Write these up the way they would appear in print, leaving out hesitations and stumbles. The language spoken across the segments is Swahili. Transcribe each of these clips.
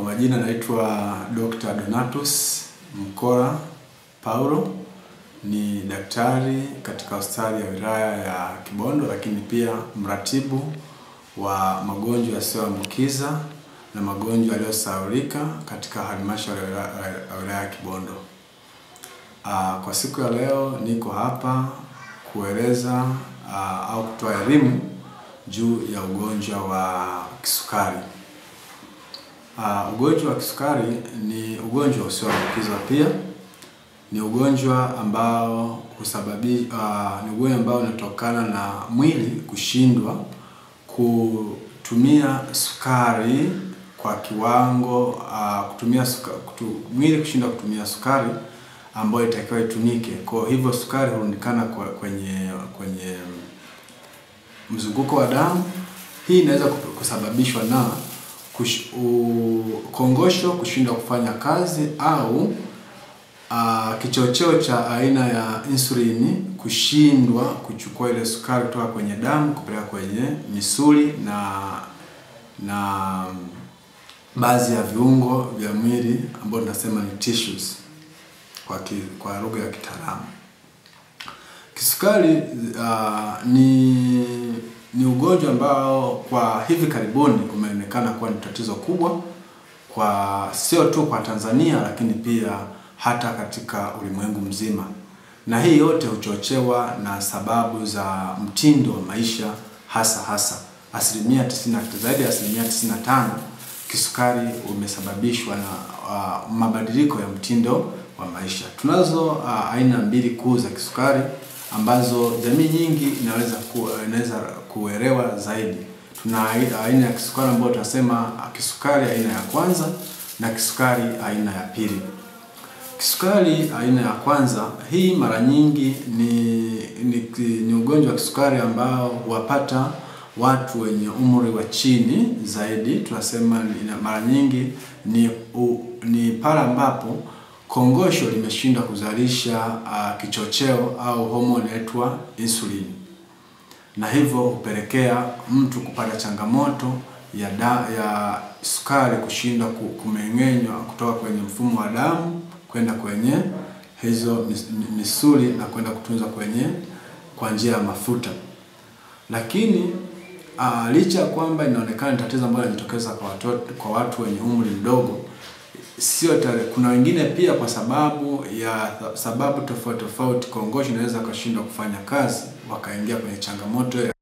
Kwa majina naitwa Dr. Donatus Mkola Paulo, ni daktari katika hospitali ya wilaya ya Kibondo, lakini pia mratibu wa magonjwa yasiyoambukiza na magonjwa yaliyosahaulika katika halmashauri ya wilaya ya Kibondo. Kwa siku ya leo niko hapa kueleza au kutoa elimu juu ya ugonjwa wa kisukari. Ugonjwa wa kisukari ni ugonjwa usioambukizwa pia. Ni ugonjwa ambao unatokana na mwili kushindwa kutumia sukari kwa kiwango, mwili kushindwa kutumia sukari ambayo itakiwa itumike. Kwa hivyo sukari hurundikana kwenye mzunguko wa damu. Hii inaweza kusababishwa na kongosho kushindwa kufanya kazi, au kichocheo cha aina ya insulini kushindwa kuchukua ile sukari kutoka kwenye damu kupeleka kwenye misuli na baadhi ya viungo vya mwili ambao tunasema ni tissues kwa lugha ya kitaalamu. Kisukari ni ugonjwa ambao kwa hivi karibuni umeonekana kuwa ni tatizo kubwa kwa sio tu kwa Tanzania, lakini pia hata katika ulimwengu mzima. Na hii yote huchochewa na sababu za mtindo wa maisha, hasa zaidi ya asilimia 95 kisukari umesababishwa na mabadiliko ya mtindo wa maisha. Tunazo aina mbili kuu za kisukari ambazo jamii nyingi inaweza kuelewa zaidi. Tuna aina ya kisukari ambayo tunasema kisukari aina ya kwanza na kisukari aina ya pili. Kisukari aina ya kwanza, hii mara nyingi ni ugonjwa wa kisukari ambao wapata watu wenye umri wa chini zaidi. Tunasema mara nyingi ni pale ambapo kongosho limeshindwa kuzalisha kichocheo au homoni inaitwa insulin, na hivyo hupelekea mtu kupata changamoto ya sukari kushindwa kumeng'enywa kutoka kwenye mfumo wa damu kwenda kwenye hizo misuli na kwenda kutunzwa kwa njia ya mafuta. Lakini licha ya kwamba inaonekana tatizo ambalo linatokeza kwa watu wenye umri mdogo, kuna wengine pia kwa sababu tofauti kongosho inaweza kushindwa kufanya kazi, wakaingia kwenye changamoto ya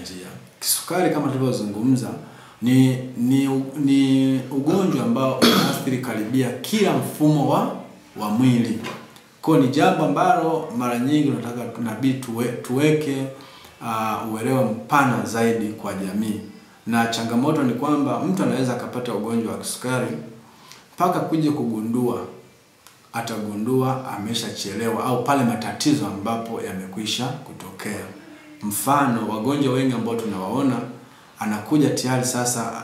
njia. Kisukari kama tulivyozungumza ni ugonjwa ambao unaathiri karibia kila mfumo wa mwili. Kwa ni jambo ambalo mara nyingi tunabidi tuweke uelewa mpana zaidi kwa jamii. Na changamoto ni kwamba mtu anaweza akapata ugonjwa wa kisukari mpaka kuja kugundua, atagundua ameshachelewa au pale matatizo ambapo yamekwisha kutokea. Mfano, wagonjwa wengi ambao tunawaona anakuja tayari sasa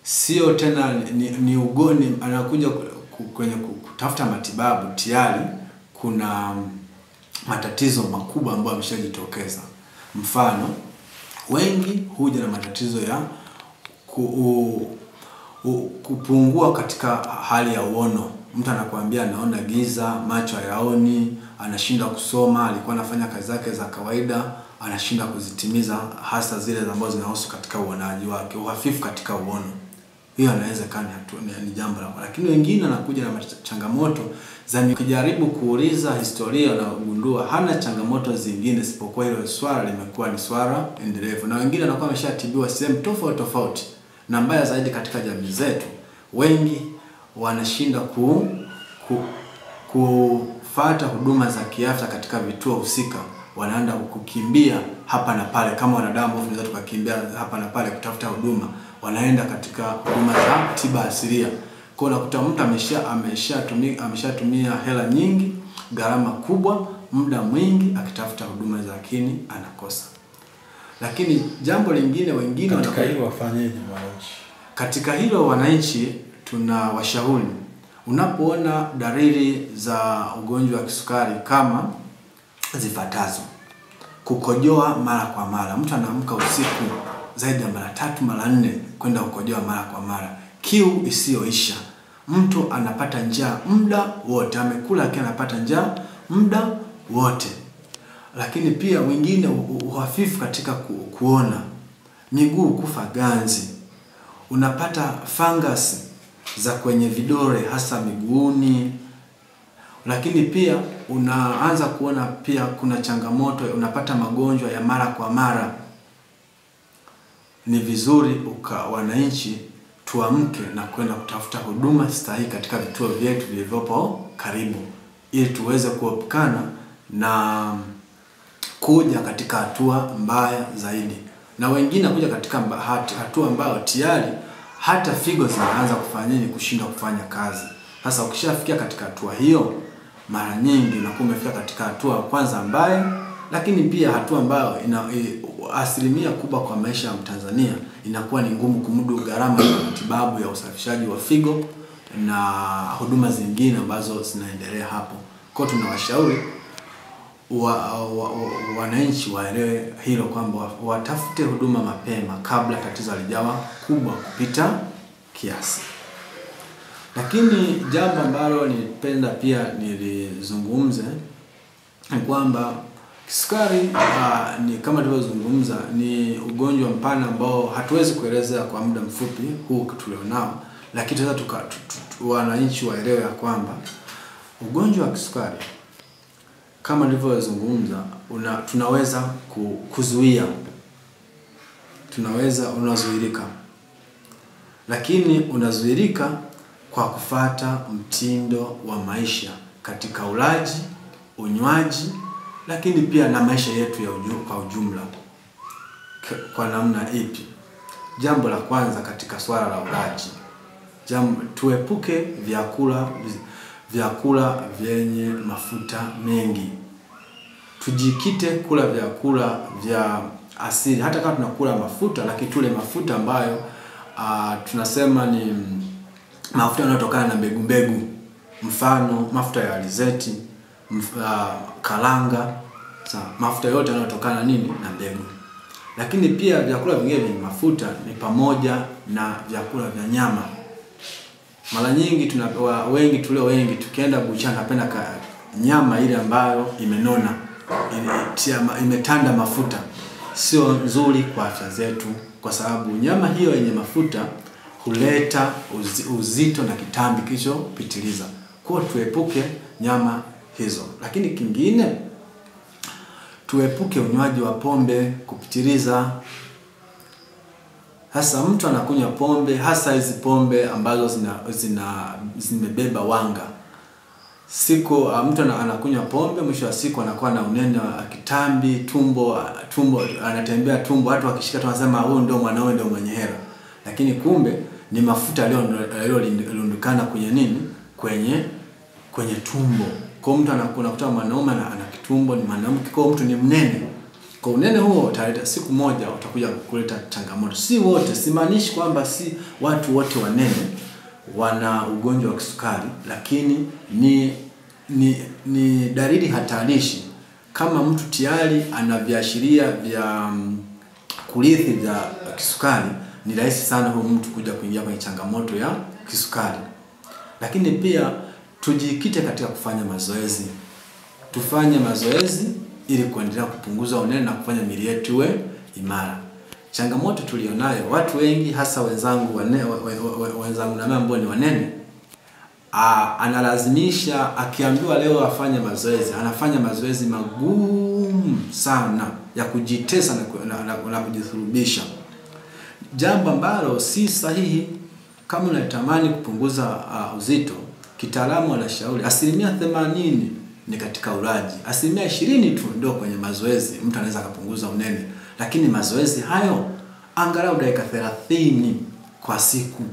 sio tena ni ugoni, anakuja kwenye kutafuta matibabu, tayari kuna matatizo makubwa ambayo yameshajitokeza. Mfano, wengi huja na matatizo ya kupungua katika hali ya uono. Mtu anakuambia anaona giza, macho hayaoni, anashinda kusoma, alikuwa anafanya kazi zake za kawaida, anashinda kuzitimiza, hasa zile ambazo zinahusu katika uonaji wake, uhafifu katika uono. Hiyo inawezekana ni jambo la. Lakini wengine wanakuja na changamoto za nikijaribu kuuliza historia na kugundua hana changamoto zingine isipokuwa hilo swala limekuwa ni swala endelevu. Na wengine wanakuwa wameshatibiwa sehemu tofauti tofauti. Na mbaya zaidi katika jamii zetu, wengi wanashinda kufuata huduma za kiafya katika vituo husika. Wanaenda kukimbia hapa na pale, kama wanadamu tunaweza tukakimbia hapa na pale kutafuta huduma. Wanaenda katika huduma za tiba asilia. Kwa unakuta mtu ameshatumia hela nyingi, gharama kubwa, muda mwingi akitafuta huduma za lakini anakosa. Lakini jambo lingine, wengine katika hilo wafanyeje wananchi? Katika hilo wananchi tunawashauri, unapoona dalili za ugonjwa wa kisukari kama zifuatazo: kukojoa mara kwa mara. Mtu anaamka usiku zaidi ya mara 3 mara 4 kwenda kukojoa mara kwa mara. Kiu isiyoisha. Mtu anapata njaa muda wote, amekula lakini anapata njaa muda wote. Lakini pia wengine uhafifu katika kuona. Miguu kufa ganzi. Unapata fungus za kwenye vidole hasa miguuni. Lakini pia unaanza kuona pia kuna changamoto, unapata magonjwa ya mara kwa mara. Ni vizuri wananchi tuamke na kwenda kutafuta huduma stahiki katika vituo vyetu vilivyopo karibu, ili tuweze kuepukana na kuja katika hatua mbaya zaidi. Na wengine kuja katika hatua ambayo tayari hata figo zinaanza kushindwa kufanya kazi. Sasa ukishafikia katika hatua hiyo, mara nyingi unakuwa umefika katika hatua kwanza mbaya, lakini pia hatua ambayo asilimia kubwa kwa maisha ya Mtanzania inakuwa ni ngumu kumudu gharama ya matibabu ya usafishaji wa figo na huduma zingine ambazo zinaendelea hapo. Kwa tunawashauri wananchi waelewe hilo, kwamba watafute huduma mapema kabla tatizo halijawa kubwa kupita kiasi. Lakini jambo ambalo nilipenda pia nilizungumze ni kwamba kisukari ni kama tulivyozungumza, ni ugonjwa mpana ambao hatuwezi kuelezea kwa muda mfupi huu tulionao, lakini tunaweza wananchi waelewe ya kwamba ugonjwa wa kisukari kama nilivyozungumza tunaweza kuzuia, unazuilika. Lakini unazuilika kwa kufata mtindo wa maisha katika ulaji, unywaji, lakini pia na maisha yetu kwa ujumla. Kwa namna ipi? Jambo la kwanza katika swala la ulaji, tuepuke vyakula vyenye mafuta mengi. Tujikite kula vyakula vya asili. Hata kama tunakula mafuta, lakini tule mafuta ambayo tunasema ni mafuta yanayotokana na mbegu. Mfano mafuta ya alizeti, karanga, mafuta yote yanayotokana na mbegu. Lakini pia vyakula vingine vyenye mafuta ni pamoja na vyakula vya nyama. Mara nyingi wengi tukienda buchani napenda nyama ile ambayo imenona, imetanda mafuta. Sio nzuri kwa afya zetu, kwa sababu nyama hiyo yenye mafuta huleta uzito na kitambi kilichopitiliza. Kwa tuepuke nyama hizo. Lakini kingine, tuepuke unywaji wa pombe kupitiliza. Hasa mtu anakunywa pombe, hasa hizi pombe ambazo zimebeba wanga. Mtu anakunywa pombe, mwisho wa siku anakuwa na unene wa kitambi, tumbo anatembea tumbo, watu wakishika tunasema huyu ndio mwanaume, ndio mwenye hela. Lakini kumbe ni mafuta yaliyolundikana kwenye tumbo. Kwa mtu anakuta mwanaume ana kitumbo, ni mwanamke, kwa mtu ni mnene. Kwa unene huo utaleta siku moja utakuja kuleta changamoto. Si wote, simaanishi kwamba si watu wote wanene wana ugonjwa wa kisukari, lakini ni dalili hatarishi. Kama mtu tayari ana viashiria vya kurithi vya kisukari, ni rahisi sana huyo mtu kuja kuingia kwenye changamoto ya kisukari. Lakini pia tujikite katika kufanya mazoezi. Tufanye mazoezi ili kuendelea kupunguza unene na kufanya miili yetu iwe imara. Changamoto tulionayo, watu wengi hasa wenzangu na mimi ambao ni wanene, analazimisha akiambiwa leo afanye mazoezi, anafanya mazoezi magumu sana ya kujitesa na kujithurubisha. Jambo ambalo si sahihi. Kama unatamani kupunguza uzito, kitaalamu wanashauri 80% ni katika ulaji, 20% tu ndio kwenye mazoezi mtu anaweza kupunguza unene. Lakini mazoezi hayo angalau dakika 30 kwa siku